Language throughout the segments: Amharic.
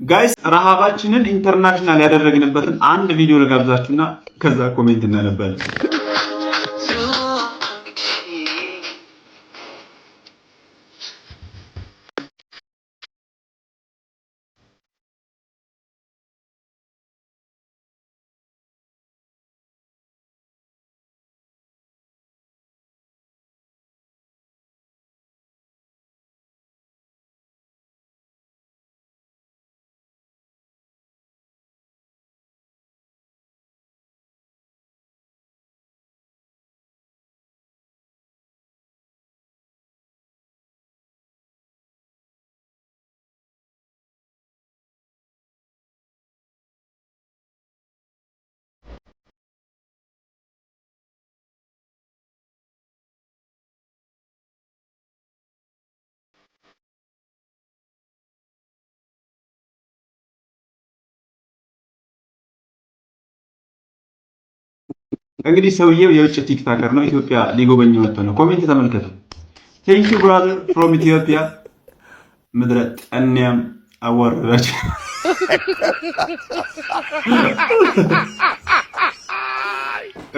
ጋይስ ረሃባችንን ኢንተርናሽናል ያደረግንበትን አንድ ቪዲዮ ልጋብዛችሁና ከዛ ኮሜንት እናነባለን። እንግዲህ ሰውየው የውጭ ቲክታከር ነው። ኢትዮጵያ ሊጎበኝ መጥቶ ነው። ኮሜንት ተመልከቱ። ቴንክ ዩ ብራዘር ፍሮም ኢትዮጵያ። ምድረ ጠንያም አዋረዳች።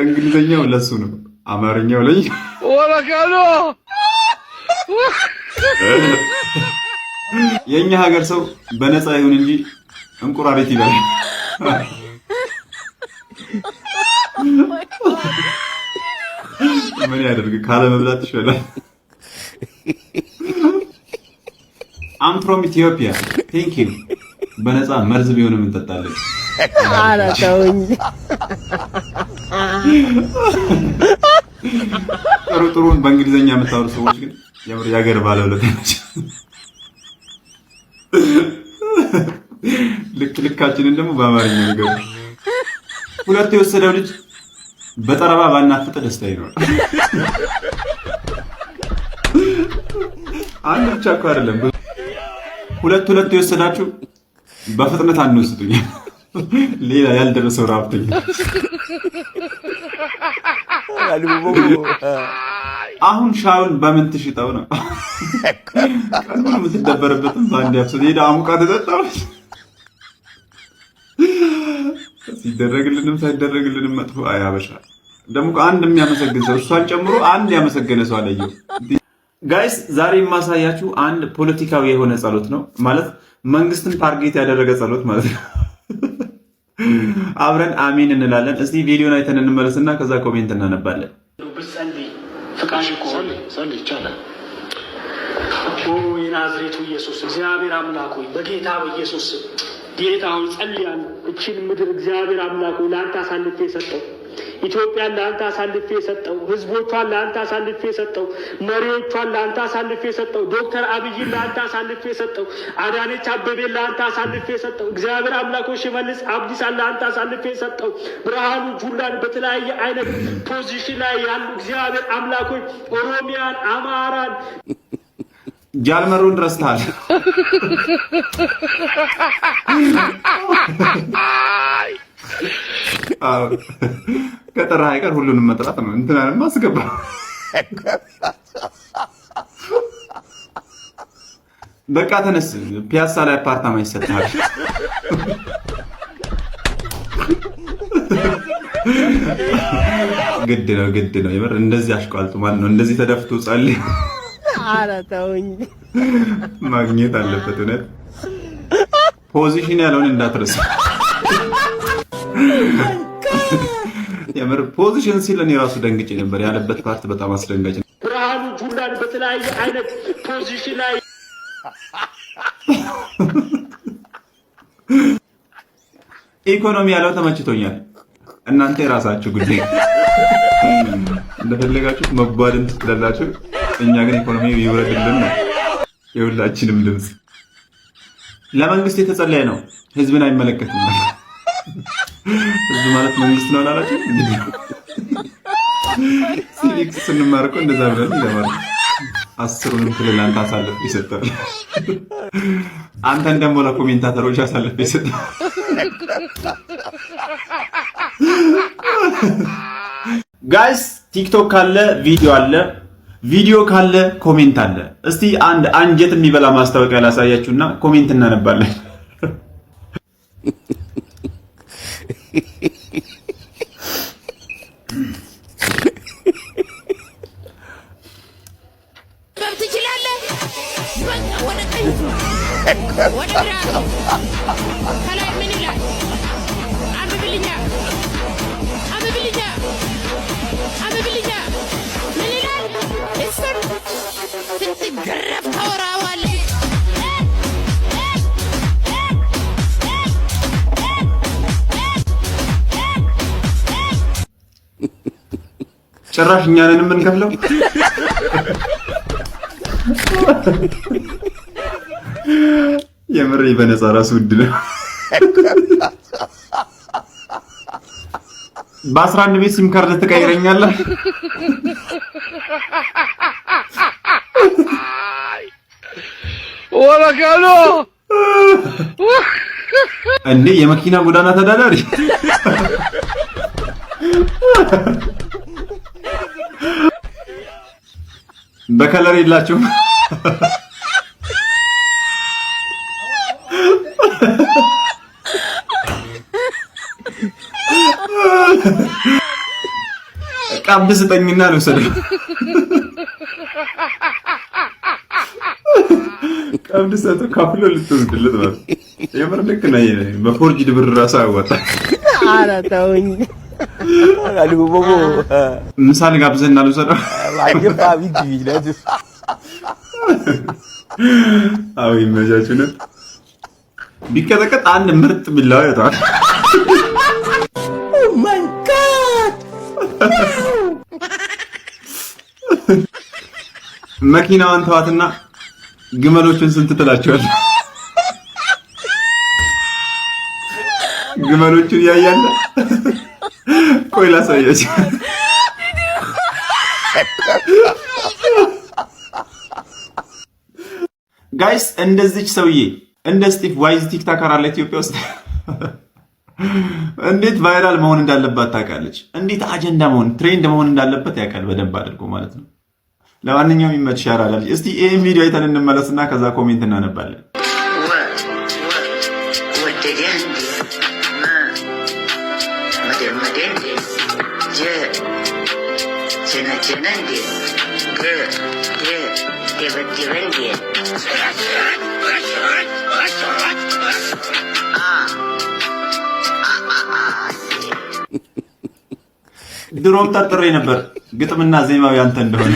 እንግሊዘኛው ለሱ ነው፣ አማርኛው ለኝ ወላካሎ። የኛ ሀገር ሰው በነፃ ይሁን እንጂ እንቁራሪት ይላል። ምን ያደርግ ካለ መብላት ይሻላል። አም ፍሮም ኢትዮጵያ ቴንክ ዩ። በነፃ መርዝ ቢሆንም እንጠጣለን። ኧረ ተውኝ። ጥሩን በእንግሊዘኛ የምታወሩ ሰዎች ግን የምር ያገር ባለውለታ ናቸው። ልካችንን ደግሞ በአማርኛ ነገር ሁለት የወሰደው ልጅ በጠረባ ባናፍጥ ደስታ ይኖር። አንድ ብቻ እኮ አይደለም፣ ሁለት የወሰዳችሁ በፍጥነት አንወስዱኝ። ሌላ ያልደረሰው ራብተኛ። አሁን ሻውን በምን ትሽጠው ነው? ቀኑን የምትደበርበትም በአንድ ያፍሰ ሄዳ አሙቃ ተጠጣች። ሲደረግልንም ሳይደረግልንም መጥፎ አያበሻ። ደግሞ አንድ የሚያመሰግን ሰው እሷን ጨምሮ አንድ ያመሰገነ ሰው አለየው። ጋይስ ዛሬ የማሳያችሁ አንድ ፖለቲካዊ የሆነ ጸሎት ነው። ማለት መንግስትን ታርጌት ያደረገ ጸሎት ማለት ነው። አብረን አሚን እንላለን። እስቲ ቪዲዮን አይተን እንመለስና ከዛ ኮሜንት እናነባለን። ብትጸልይ ፍቃሽ ኮል ጸልይ ይቻላል። ኦ የናዝሬቱ ኢየሱስ እግዚአብሔር አምላክ ሆይ በጌታ በኢየሱስ ጌታ ሆይ ጸልያለሁ። እቺን ምድር እግዚአብሔር አምላክ ሆይ ለአንተ አሳልፌ የሰጠው፣ ኢትዮጵያን ለአንተ አሳልፌ የሰጠው፣ ህዝቦቿን ለአንተ አሳልፌ የሰጠው፣ መሪዎቿን ለአንተ አሳልፌ የሰጠው፣ ዶክተር አብይን ለአንተ አሳልፌ የሰጠው፣ አዳነች አበቤን ለአንተ አሳልፌ የሰጠው፣ እግዚአብሔር አምላክ ሆይ ሽመልስ አብዲሳን ለአንተ አሳልፌ የሰጠው፣ ብርሃኑ ጁላን በተለያየ አይነት ፖዚሽን ላይ ያሉ እግዚአብሔር አምላክ ሆይ ኦሮሚያን፣ አማራን ጃልመሩን ረስተሃል። ከጠራህ አይቀር ሁሉንም መጥራት ነው። እንትናንም አስገባ። በቃ ተነስ፣ ፒያሳ ላይ አፓርታማ ይሰጥሃል። ግድ ነው የምር። እንደዚህ አሽቋልጡ ማን ነው እንደዚህ ተደፍቶ ጸልይ። ኧረ ተውኝ። ማግኘት አለበት እውነት። ፖዚሽን ያለውን እንዳትረሳ። የምር ፖዚሽን ሲል እኔ ራሱ ደንግጬ ነበር። ያለበት ፓርት በጣም አስደንጋጭ ነው። ብርሃኑ ጁላን በተለያየ አይነት ፖዚሽን ላይ ኢኮኖሚ ያለው ተመችቶኛል። እናንተ የራሳችሁ ጉዳይ፣ እንደፈለጋችሁ መጓደም ትችላላችሁ። እኛ ግን ኢኮኖሚ ይወረድልን ነው የሁላችንም ድምፅ። ለመንግስት የተጸለየ ነው፣ ህዝብን አይመለከትም። ህዝብ ማለት መንግስት ነው አላላችሁ? ሲቪክስ ስንማር እኮ እንደዛ ብለን ይለማል። 10ሩንም ክልል አንተ አሳልፍ ይሰጣል። አንተን ደግሞ ለኮሜንታተሮች አሳልፍ ይሰጣል። ጋይስ ቲክቶክ ካለ ቪዲዮ አለ፣ ቪዲዮ ካለ ኮሜንት አለ። እስቲ አንድ አንጀት የሚበላ ማስታወቂያ ላሳያችሁና ኮሜንት እናነባለን። ጭራሽ እኛ ነን የምንከፍለው። የምር በነፃ ራሱ ውድ ነው። በ11 ቤት ሲም ካርድ ትቀይረኛለህ? ወላካሎ እንዴ የመኪና ጎዳና ተዳዳሪ በከለር የላችሁም? ቀብድ ስጠኝና ልውሰደው። ቀብድ ሰጡ ከፍሎ ልትወስድለት ማለት የምር ልክ ነህ። በፎርጅድ ብር ራሱ አያዋጣም። ኧረ ተውኝ። ምሳሌ ጋብዘና ልውሰደው። አዎ ይመቻችሁ ነው። ቢቀጠቀጥ አንድ ምርጥ ቢላዋ ያወጣል። መኪናዋን ተዋትና ግመሎችን ስንት ትላቸዋለህ? ግመሎቹን ያያለ ቆይ ላሳያችሁ። ጋይስ እንደዚች ሰውዬ እንደ ስቲቭ ዋይዝ ቲክቶከር አለ ኢትዮጵያ ውስጥ። እንዴት ቫይራል መሆን እንዳለባት ታውቃለች። እንዴት አጀንዳ መሆን ትሬንድ መሆን እንዳለበት ያውቃል በደንብ አድርጎ ማለት ነው። ለማንኛውም ይመችሻል አላለች። እስቲ ይሄን ቪዲዮ አይተን እንመለስና ከዛ ኮሜንት እናነባለን። ድሮም ጠርጥሬ ነበር ግጥምና ዜማው ያንተ እንደሆነ።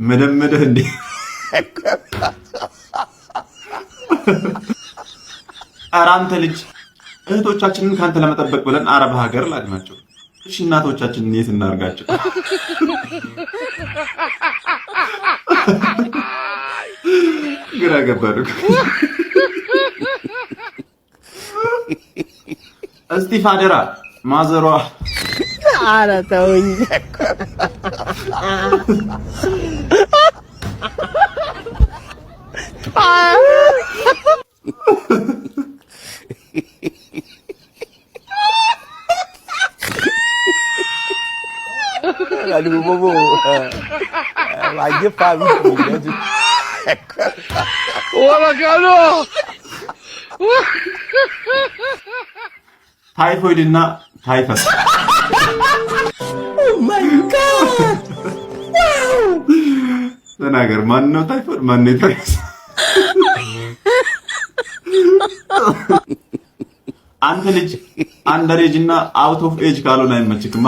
መደመደህ እንዴ? ኧረ አንተ ልጅ እህቶቻችንን ካንተ ለመጠበቅ ብለን አረብ ሀገር ላድናቸው። እሺ እናቶቻችንን የት እናርጋቸው? ግራ ገባኝ። እስጢፍ አደራ ማዘሯ። ኧረ ተውኝ። ታይፎይድ እና ታይፈስ ተናገር። ማን ነው ታይፎይድ? ማን ነው ታይፈስ? አንተ ልጅ አንደር ኤጅ እና አውት ኦፍ ኤጅ ካልሆነ አይመችክማ።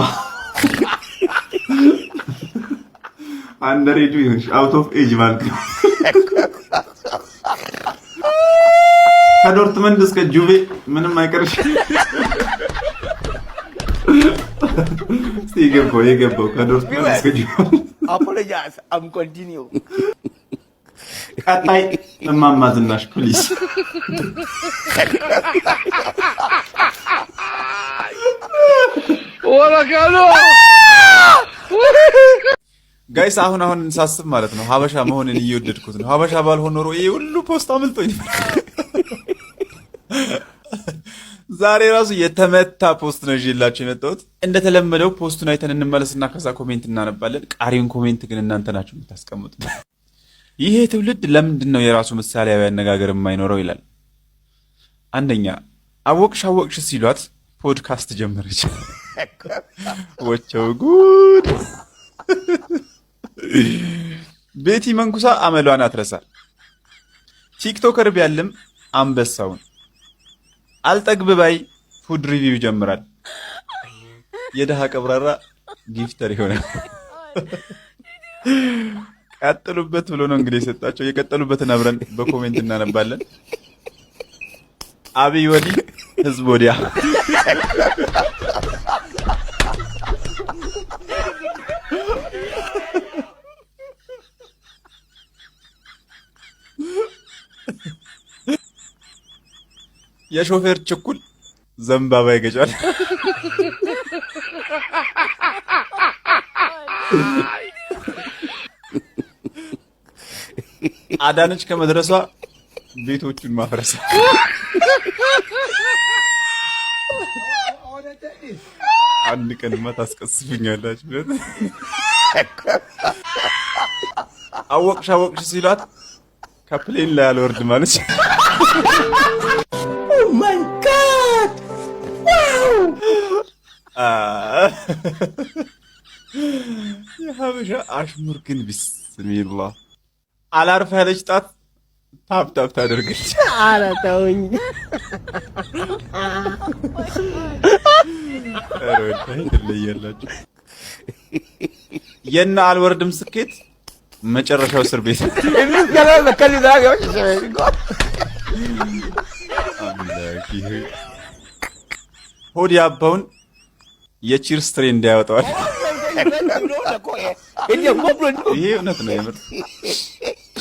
አንደር ኤጅ ይሁን አውት ኦፍ ኤጅ ማለት ነው። ከዶርትመንድ እስከ ጁቬ ምንም አይቀርሽ። እስቲ የገባው ከዶርትመንድ እስከ ጁቬ። Apologize, I'm continue. ቀጣይ እማማ ዝናሽ ፕሊዝ። ጋይስ አሁን ሳስብ ማለት ነው ሀበሻ መሆንን እየወደድኩት ነው። ሀበሻ ባልሆን ኖሮ ይሄ ሁሉ ፖስት አምልጦኝ። ዛሬ ራሱ የተመታ ፖስት ነው ይዤላችሁ የመጣሁት። እንደተለመደው ፖስቱን አይተን እንመለስና ከዛ ኮሜንት እናነባለን። ቃሪውን ኮሜንት ግን እናንተ ናችሁ የምታስቀምጡት። ይሄ ትውልድ ለምንድን ነው የራሱ ምሳሌያዊ አነጋገር የማይኖረው ይላል። አንደኛ አወቅሽ አወቅሽ ሲሏት ፖድካስት ጀመረች። ወቸው ጉድ! ቤቲ መንኩሳ አመሏን አትረሳል። ቲክቶከር ቢያልም አንበሳውን አልጠግብ ባይ ፉድ ሪቪው ይጀምራል። የደሃ ቀብራራ ጊፍተር ይሆናል። ቀጥሉበት ብሎ ነው እንግዲህ የሰጣቸው። የቀጠሉበትን አብረን በኮሜንት እናነባለን። አብይ ወዲህ ህዝብ ወዲያ። የሾፌር ችኩል ዘንባባ ይገጫል። አዳነች ከመድረሷ ቤቶቹን ማፍረስ። አንድ ቀንማ ታስቀስፍኛላችሁ። አወቅሽ አወቅሽ ሲሏት ከፕሌን ላይ አልወርድ ማለት my God! Wow! የሀበሻ አሽሙር ግን ቢስሚላህ አላርፍ ያለች ጣት ታፕ ታፕ ታደርገች። ኧረ ተውኝ። ኧረ ወዳይ ትለያላችሁ። የና አልወርድም ስኬት መጨረሻው እስር ቤት። ሆድ ያባውን የቺርስ ትሬንድ ያወጣዋል። ይሄ እውነት ነው የምር።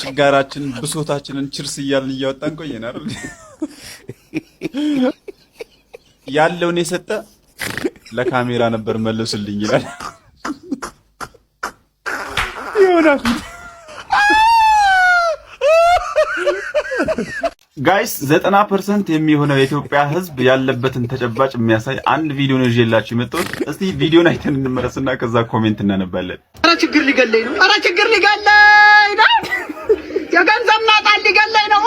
ችጋራችንን ብሶታችንን ቺርስ እያልን እያወጣን ቆየን አይደል? ያለውን የሰጠ ለካሜራ ነበር መልሱልኝ ይላል። ይሆናል። ጋይስ 90% የሚሆነው የኢትዮጵያ ሕዝብ ያለበትን ተጨባጭ የሚያሳይ አንድ ቪዲዮ ነው ይዤላችሁ የመጣሁት። እስቲ ቪዲዮን አይተን እንመለስና ከዛ ኮሜንት እናነባለን። ኧረ ችግር ሊገለኝ ነው! ኧረ ችግር ሊገለኝ ነው! የገንዘብ ማጣት ሊገለኝ ነው!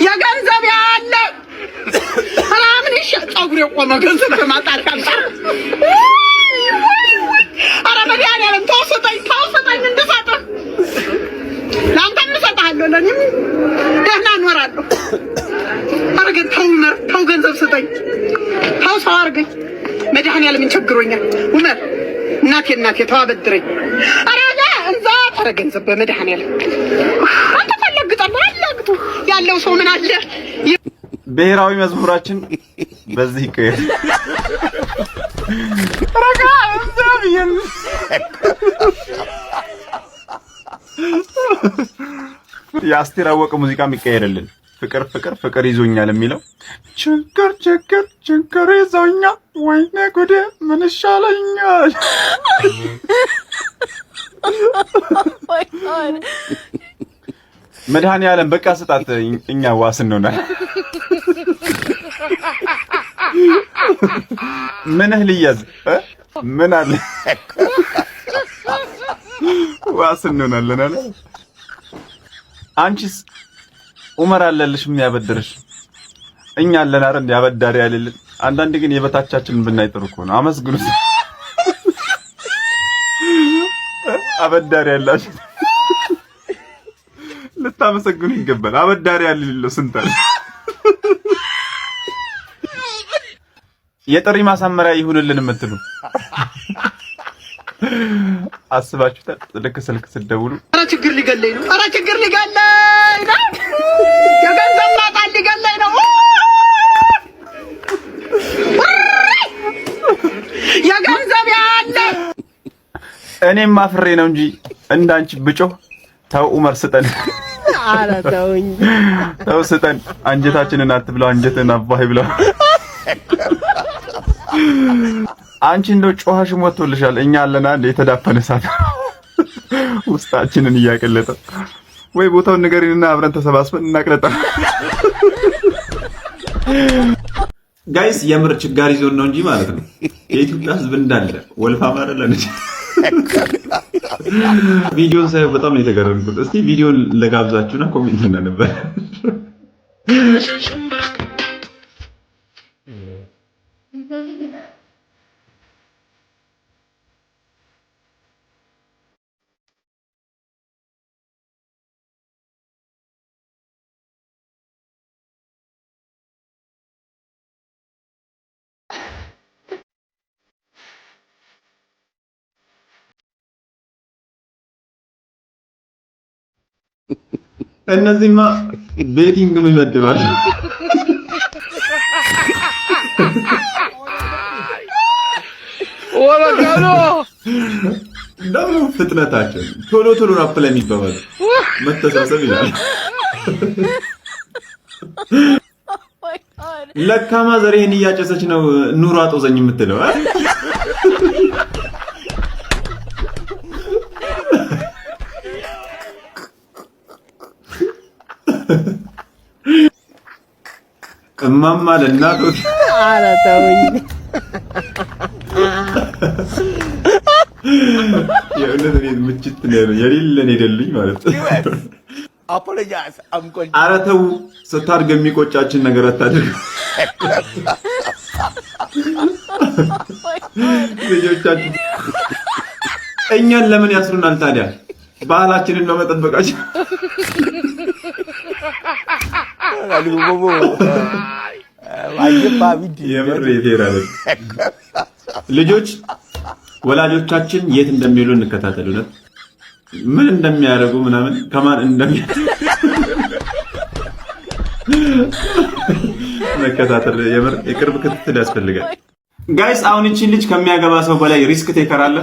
የገንዘብ ያለ ኧረ ምን ይሻል ፀጉር የቆመ ገንዘብ ከማጣት አንፃር ኧረ መድኃኒዓለም ተው ስጠኝ እንድሰጥህ ለአንተም እሰጥሃለሁ ለእኔም ደህና እኖራለሁ። ኧረ ግን ተው ገንዘብ ስጠኝ፣ ተው ሰው አድርገኝ። መድኃኒዓለም ቸግሮኛል። ዑመር እናቴ ተው አበድረኝ። ኧረ እዛ ኧረ ገንዘብ በመድኃኒዓለም አንተ ፈለግጠም አላግጡ ያለው ሰው ምን አለ። ብሔራዊ መዝሙራችን በዚህ ይቀየር። ረጋ እንዛብ ይል የአስቴር አወቀ ሙዚቃም ይቀየርልን። ፍቅር ፍቅር ፍቅር ይዞኛል የሚለው ችግር ይዞኛል፣ ወይኔ ጉዴ ምን ይሻለኛል። መድኃኒዓለም በቃ ስጣት፣ እኛ ዋስ እንሆናለን። ምንህ ልያዝ ምን አለ ዋስ እንሆናለን አለ። አንቺስ ዑመር አለልሽ የሚያበድርሽ፣ እኛ አለን አይደል ያበዳሪ ያለልን። አንዳንድ ግን የበታቻችንን ብናይ ጥሩ እኮ ነው። አመስግኑት። አበዳሪ ያላችሁ ልታመሰግኑ ይገባል። አበዳሪ ያለለው ስንት አለ። የጥሪ ማሳመሪያ ይሁንልን የምትሉ አስባችሁታል? ልክ ስልክ ስትደውሉ ኧረ ችግር ሊገለኝ ነው! ኧረ ችግር ሊገለኝ ነው! የገንዘብ ማጣት ሊገለኝ ነው! የገንዘብ ያለ እኔም አፍሬ ነው እንጂ እንዳንቺ ብጮህ። ተው ዑመር ስጠን። ኧረ ተውኝ። ተው ስጠን። አንጀታችንን አትብለው፣ አንጀትን አባህ ብለው። አንቺ እንደው ጮኸሽም ወጥቶልሻል። እኛ አለና እንደ የተዳፈነ እሳት ውስጣችንን እያቀለጠ ወይ ቦታውን ንገሪንና አብረን ተሰባስበን እናቅለጣ። ጋይስ የምር ችጋር ይዞን ነው እንጂ ማለት ነው የኢትዮጵያ ሕዝብ እንዳለ ወልፋም አይደለም። ቪዲዮን ሳይ በጣም ነው የተገረምኩት። እስቲ ቪዲዮን ለጋብዛችሁና ኮሜንት እናነባ። እነዚህማ ቤቲንግ ይመድባል። ወላጋሎ ደግሞ ፍጥነታቸው ቶሎ ቶሎ ራፕ ላይ የሚባባሉ መተሳሰብ ይላል። ለካማ ዘሬን እያጨሰች ነው ኑሮ አጦዘኝ የምትለው እማማ ለእናቶች ኧረ ተውኝ። የእውነት እኔ ምችት ነው ያለው የሌለን ሄደልኝ ማለት ነው። ኧረ ተው ስታድግ የሚቆጫችን ነገር አታድርግ። ልጆቻችን እኛን ለምን ያስሩናል ታዲያ? ባህላችንን በመጠበቃችን የምር ይቴራል። ልጆች ወላጆቻችን የት እንደሚውሉ እንከታተል። እውነት ምን እንደሚያደርጉ ምናምን ከማን መከታተል የምር የቅርብ ክትትል ያስፈልጋል። ጋይስ አሁን እቺን ልጅ ከሚያገባ ሰው በላይ ሪስክ ቴከር አለ።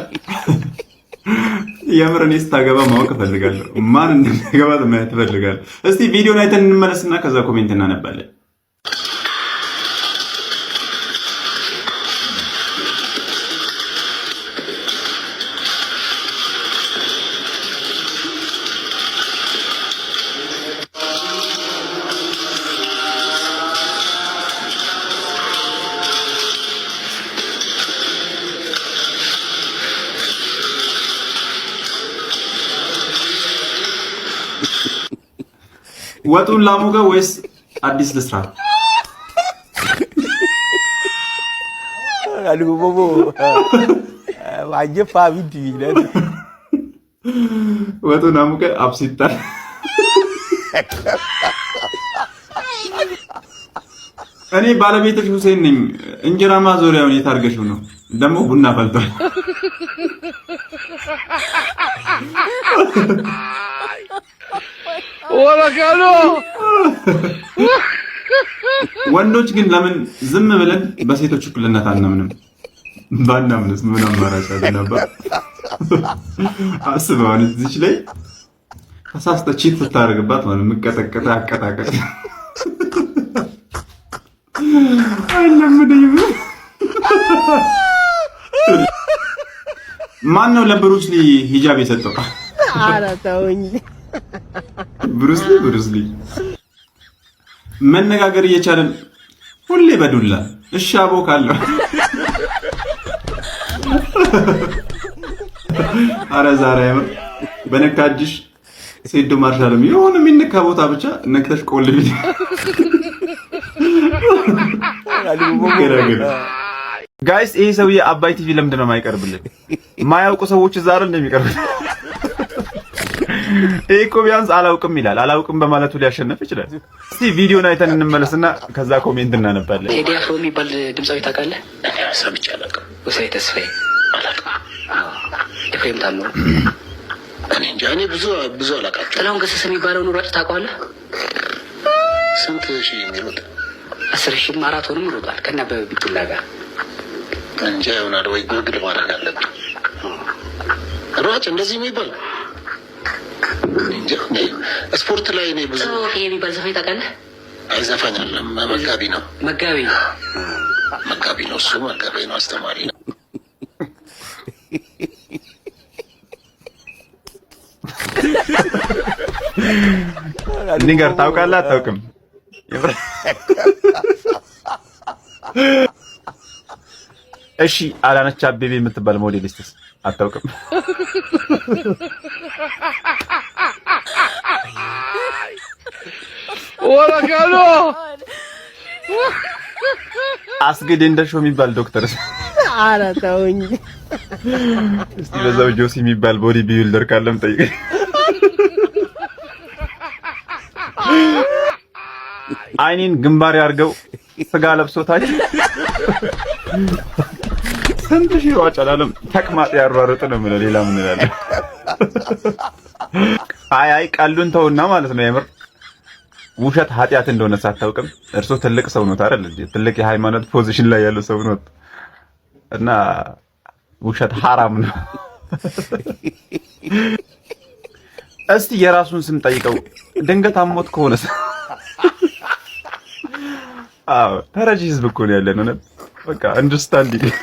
የምር እኔ ስታገባ ማወቅ እፈልጋለሁ። ማን እንደሚያገባ ማየት እፈልጋለሁ። እስቲ ቪዲዮን አይተን እንመለስና ከዛ ኮሜንት እናነባለን። ወጡን ላሙቀ ወይስ አዲስ ልስራ? ወጡን አሙቀ አብሲታ። እኔ ባለቤትሽ ሁሴን ነኝ። እንጀራ ማዞሪያውን የታርገሽው ነው ደግሞ ቡና ፈልቷል። ወላጋሎ ወንዶች ግን ለምን ዝም ብለን በሴቶች እኩልነት አናምንም? ባናምንስ ምን አማራጭ አለ ነበር? አስበዋል። እዚች ላይ ተሳስተ ቺት ስታደርግባት ማለት ምቀጠቀጣ አቀጣቀጥ አይለምደኝ። ማን ነው ለብሩስ ሊ ሂጃብ የሰጠው? ኧረ ተውኝ። ብሩስ ሊ መነጋገር እየቻለን ሁሌ በዱላ እሺ አቦካለሁ። ኧረ ዛሬ አይመር በነካጅሽ ሴዶ ማርሻልም የሆነ የሚነካ ቦታ ብቻ ነክተሽ ቆልቢ። ጋይስ ይሄ ሰውዬ አባይ ቲቪ ለምንድን ነው የማይቀርብልን? የማያውቁ ሰዎች እዛ አይደል እንደሚቀርብ። ይሄ እኮ ቢያንስ አላውቅም ይላል። አላውቅም በማለቱ ሊያሸንፍ ይችላል። እስቲ ቪዲዮን አይተን እንመለስና ከዛ ኮሜንት እናነባለን። ቴዲ አፍሮ የሚባል ድምፃዊ ታውቃለህ? ሰምቼ አላውቅም። ወሳይ ተስፋዬ አላውቅም። ኤፍሬም ታምሩ እኔ እንጃ። እኔ ብዙ አላውቃቸውም። ጥላሁን ገሰሰ የሚባለውን ሯጭ ታውቀዋለህ? ስንት ሺህ የሚሮጥ 10 ሺህ ማራቶንም ይሮጣል ከነ አበበ ቢቂላ ጋር። እንጃ ይሆናል ወይ ጉግል ማድረግ አለብን። ሯጭ እንደዚህ የሚባል እንጃ። ስፖርት ላይ እኔ ብዙ የሚባል ዘፋኝ ታውቃለህ? አይ ዘፋኝ አይደለም፣ መጋቢ ነው። መጋቢ ነው እሱ መጋቢ ነው፣ አስተማሪ ነው። ንገር፣ ታውቃለህ አታውቅም? እሺ አዳነች አቤቤ የምትባል ሞዴሊስትስ አታውቅም? ወራካሎ አስገድ እንደሾው የሚባል ዶክተርስ? ኧረ ተውኝ። እስቲ በዛው ጆሲ የሚባል ቦዲ ቢልደር ካለም ጠይቀኝ። አይኔን ግንባር ያርገው ስጋ ለብሶታል። ስንት ሺህ ሯጭ አላለም ተቅማጥ ያሯሩጥ ነው የምለው። ሌላ ምን እላለሁ? አይ ቀሉን ተውና ማለት ነው። የምር ውሸት ኃጢአት እንደሆነ ሳታውቅም እርሶ ትልቅ ሰው ነው አይደል? ትልቅ የሃይማኖት ፖዚሽን ላይ ያለው ሰው ነው እና ውሸት ሐራም ነው። እስቲ የራሱን ስም ጠይቀው ድንገት አሞት ከሆነስ? አዎ ተረጂ ህዝብ እኮ ነው ያለን። በቃ አንደርስታንዲንግ